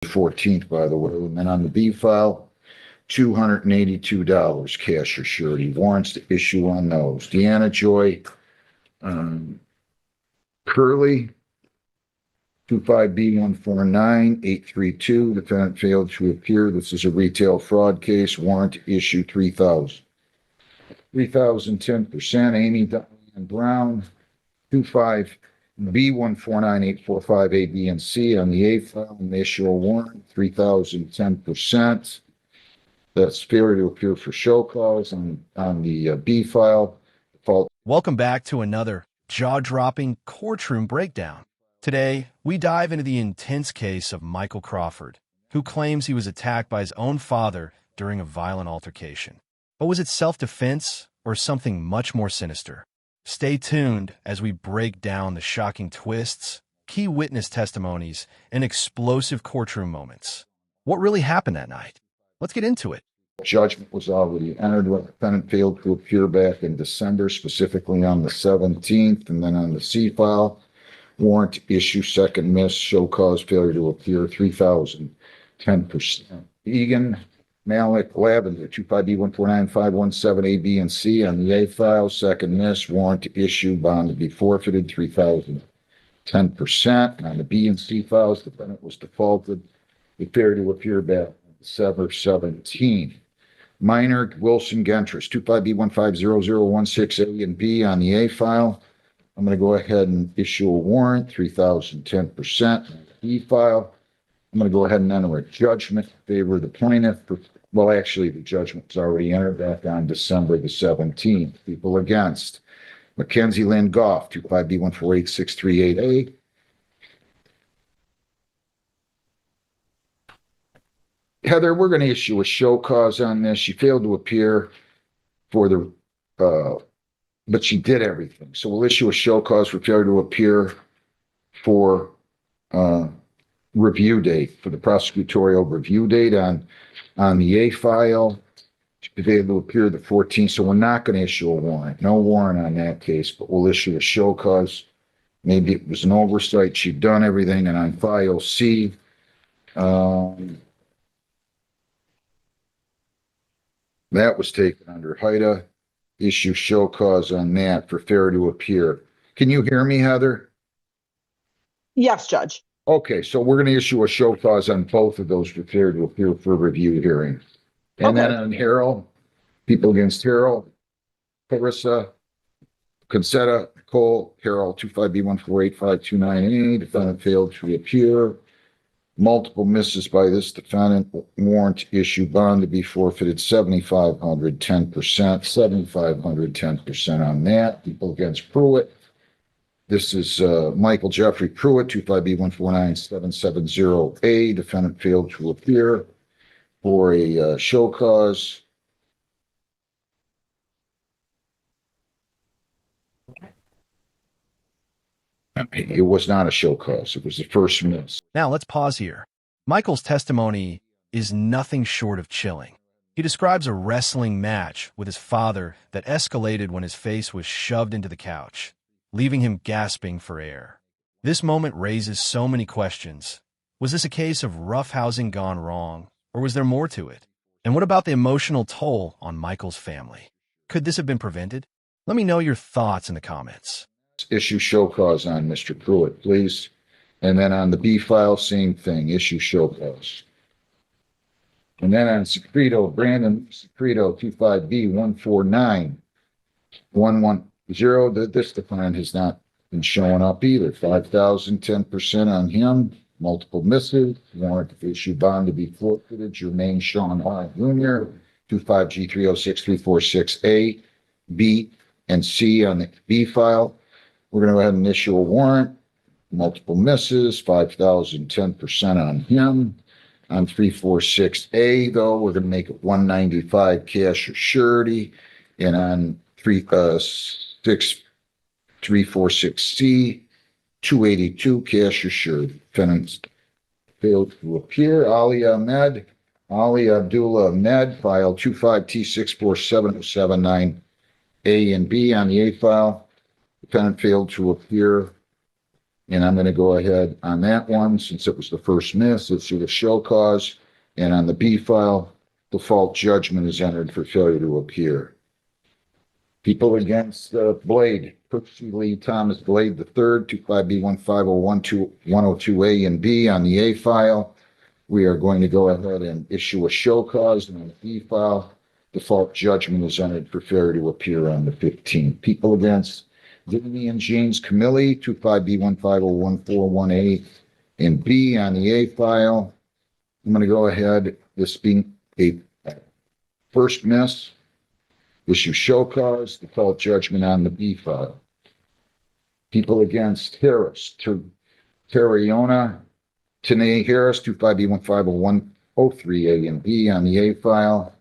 14th, by the way. And then on the B file, $282 cash or surety. Warrants to issue on those. Deanna Joy Curley, 25B149832. Defendant failed to appear. This is a retail fraud case. Warrant to issue 3,000. 3,010%. Amy Diane Brown, 25B149845 A, B, and C on the A file, and issue a warrant, 3,010%. That's failure to appear for show cause on the B file. Welcome back to another jaw-dropping courtroom breakdown. Today, we dive into the intense case of Michael Crawford, who claims he was attacked by his own father during a violent altercation. But was it self-defense or something much more sinister? Stay tuned as we break down the shocking twists, key witness testimonies, and explosive courtroom moments. What really happened that night? Let's get into it. Judgment was already entered when the defendant failed to appear back in December, specifically on the 17th, and then on the C file, warrant to issue second miss, show cause failure to appear, 3,010%. Egan Malik Lavender, 25B149517 A, B, and C on the A file, second miss, warrant to issue, bond to be forfeited, 3,010%. On the B and C files, the defendant was defaulted. He failed to appear back on December 17th. Minor Wilson Gentris, 25B150016 A and B on the A file. I'm going to go ahead and issue a warrant, 3,010%. On the B file, I'm going to go ahead and enter a judgment in favor of the plaintiff. Well, actually, the judgment was already entered back on December the 17th. People against. Mackenzie Lynn Goff, 25B148638A. Heather, we're going to issue a show cause on this. She failed to appear for the, but she did everything. So we'll issue a show cause for failure to appear for review date, for the prosecutorial review date on the A file. She failed to appear the 14th, so we're not going to issue a warrant. No warrant on that case, but we'll issue a show cause. Maybe it was an oversight. She'd done everything, and on file C, that was taken under HIDA. Issue show cause on that for failure to appear. Can you hear me, Heather? Yes, Judge. Okay, so we're going to issue a show cause on both of those for failure to appear for a review hearing. And then on Harold, people against Harold, Clarissa, Concetta, Cole, Harold, 25B148529A, defendant failed to appear. Multiple misses by this defendant, warrant issue, bond to be forfeited, 7,500, 10%, 7,500, 10% on that. People against Pruitt. This is Michael Jeffrey Pruitt, 25B149770A. Defendant failed to appear for a show cause. It was not a show cause. It was the first miss. Now let's pause here. Michael's testimony is nothing short of chilling. He describes a wrestling match with his father that escalated when his face was shoved into the couch, leaving him gasping for air. This moment raises so many questions. Was this a case of roughhousing gone wrong, or was there more to it? And what about the emotional toll on Michael's family? Could this have been prevented? Let me know your thoughts in the comments. Issue show cause on Mr. Pruitt, please. And then on the B file, same thing, issue show cause. And then on Secreto, Brandon Secreto, 25B149110, this defendant has not been showing up either. 5,000, 10% on him, multiple misses, warrant to issue bond to be forfeited, Jermaine Sean Hall Jr., 25G306346A, B, and C on the B file. We're going to go ahead and issue a warrant. Multiple misses, 5,000, 10% on him. On 346A, though, we're going to make it 195 cash or surety. And on 346C, 282 cash or surety. Defendants failed to appear. Ali Abdullah Ahmed, file 25T647079A and B on the A file. Defendant failed to appear And I'm going to go ahead on that one, since it was the first miss, issue a show cause. And on the B file, default judgment is entered for failure to appear. People against Blade, Percy Lee Thomas Blade III, 25B15012 and B. On the A file, we are going to go ahead and issue a show cause. And on the B file, default judgment is entered for failure to appear on the 15th. People against Vinnie and James Camilli, 25B1501418 and B. On the A file, I'm going to go ahead, this being a first miss, issue show cause, default judgment on the B file. People against Harris, Terriona, Tanae Harris, 25B15013A and B. On the A file,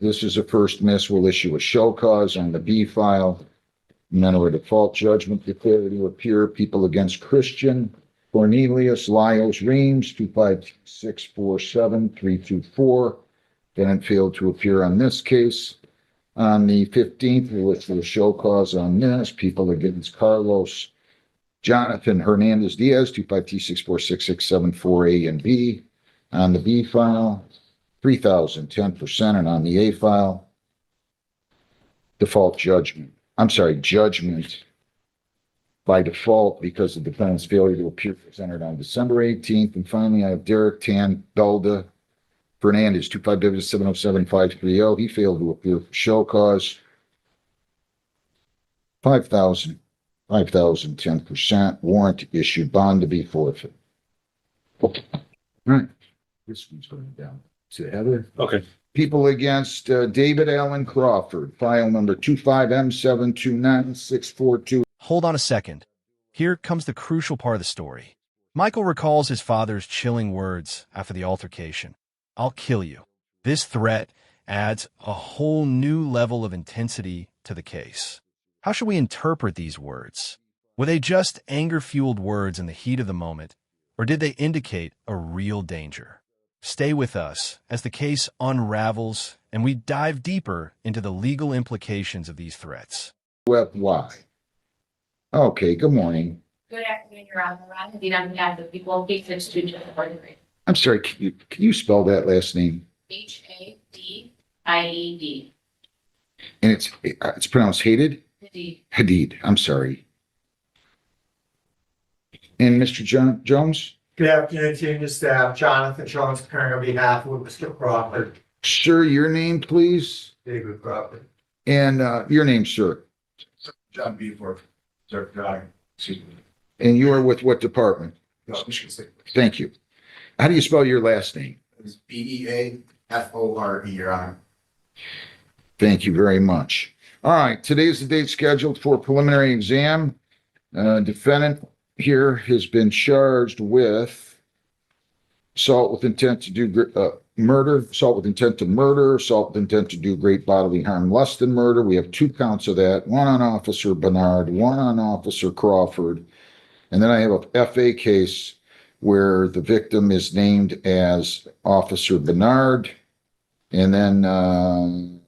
this is a first miss, we'll issue a show cause. On the B file, and then a default judgment declared to appear. People against Christian Cornelius Lyles Reams, 25647324. Defendant failed to appear on this case. On the 15th, we'll issue a show cause on this. People against Carlos Jonathan Hernandez Diaz, 25T646674A and B. On the B file, 3,010%. And on the A file, judgment by default because the defendant's failure to appear was entered on December 18th. And finally, I have Derek Tan Belda Fernandez, 25W707530. He failed to appear for show cause. 5,010%. Warrant issued. Bond to be forfeit. Okay. All right. This one's going down to Heather. Okay. People against David Allen Crawford, file number 25M729642. Hold on a second. Here comes the crucial part of the story. Michael recalls his father's chilling words after the altercation. "I'll kill you." This threat adds a whole new level of intensity to the case. How should we interpret these words? Were they just anger-fueled words in the heat of the moment, or did they indicate a real danger? Stay with us as the case unravels and we dive deeper into the legal implications of these threats. Why? Okay, good morning. Good afternoon, Your Honor. Ron Hadid on behalf of the people of Case Institute of the Courtroom. I'm sorry, can you spell that last name? Hadid. And it's pronounced Hadid? Hadid. Hadid, I'm sorry. And Mr. Jones? Good afternoon to you, staff. Jonathan Jones, appearing on behalf of Mr. Crawford, Sir, your name, please? David Crawford. And your name, sir? John Beaforth, Sir John. Excuse me. And you are with what department? Michigan State. Thank you. How do you spell your last name? It's Beafore, Your Honor. Thank you very much. All right, today's the date scheduled for preliminary exam. Defendant here has been charged with assault with intent to do murder, assault with intent to murder, assault with intent to do great bodily harm less than murder. We have 2 counts of that, one on Officer Bernard, one on Officer Crawford. And then I have a FA case where the victim is named as Officer Bernard, and then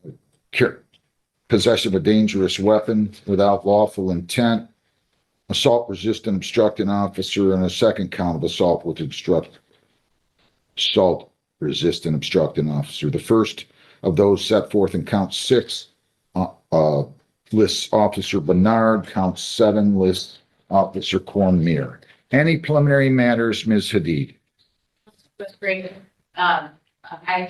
possession of a dangerous weapon without lawful intent, assault, resist, and obstruct an officer, and a second count of assault, resist, and obstruct an officer. The first of those set forth in count 6 lists Officer Bernard, count 7 lists Officer Cornmere. Any preliminary matters, Ms. Hadid? Was great. I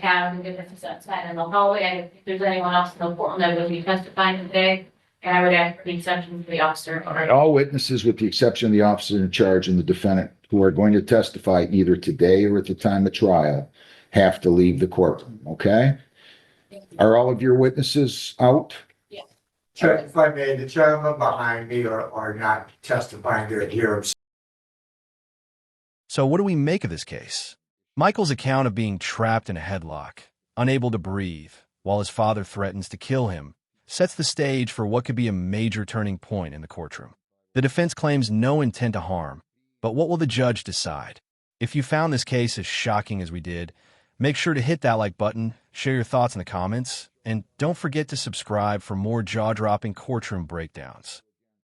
found the difference outside in the hallway. I don't think there's anyone else in the courtroom that would be testifying today. And I would ask for the exception for the officer. All right, all witnesses with the exception of the officer in charge and the defendant who are going to testify either today or at the time of trial have to leave the courtroom, okay? Are all of your witnesses out? Yes. Chair, if I may, the gentlemen behind me are not testifying, they're here. So what do we make of this case? Michael's account of being trapped in a headlock, unable to breathe, while his father threatens to kill him, sets the stage for what could be a major turning point in the courtroom. The defense claims no intent to harm, but what will the judge decide? If you found this case as shocking as we did, make sure to hit that like button, share your thoughts in the comments, and don't forget to subscribe for more jaw-dropping courtroom breakdowns.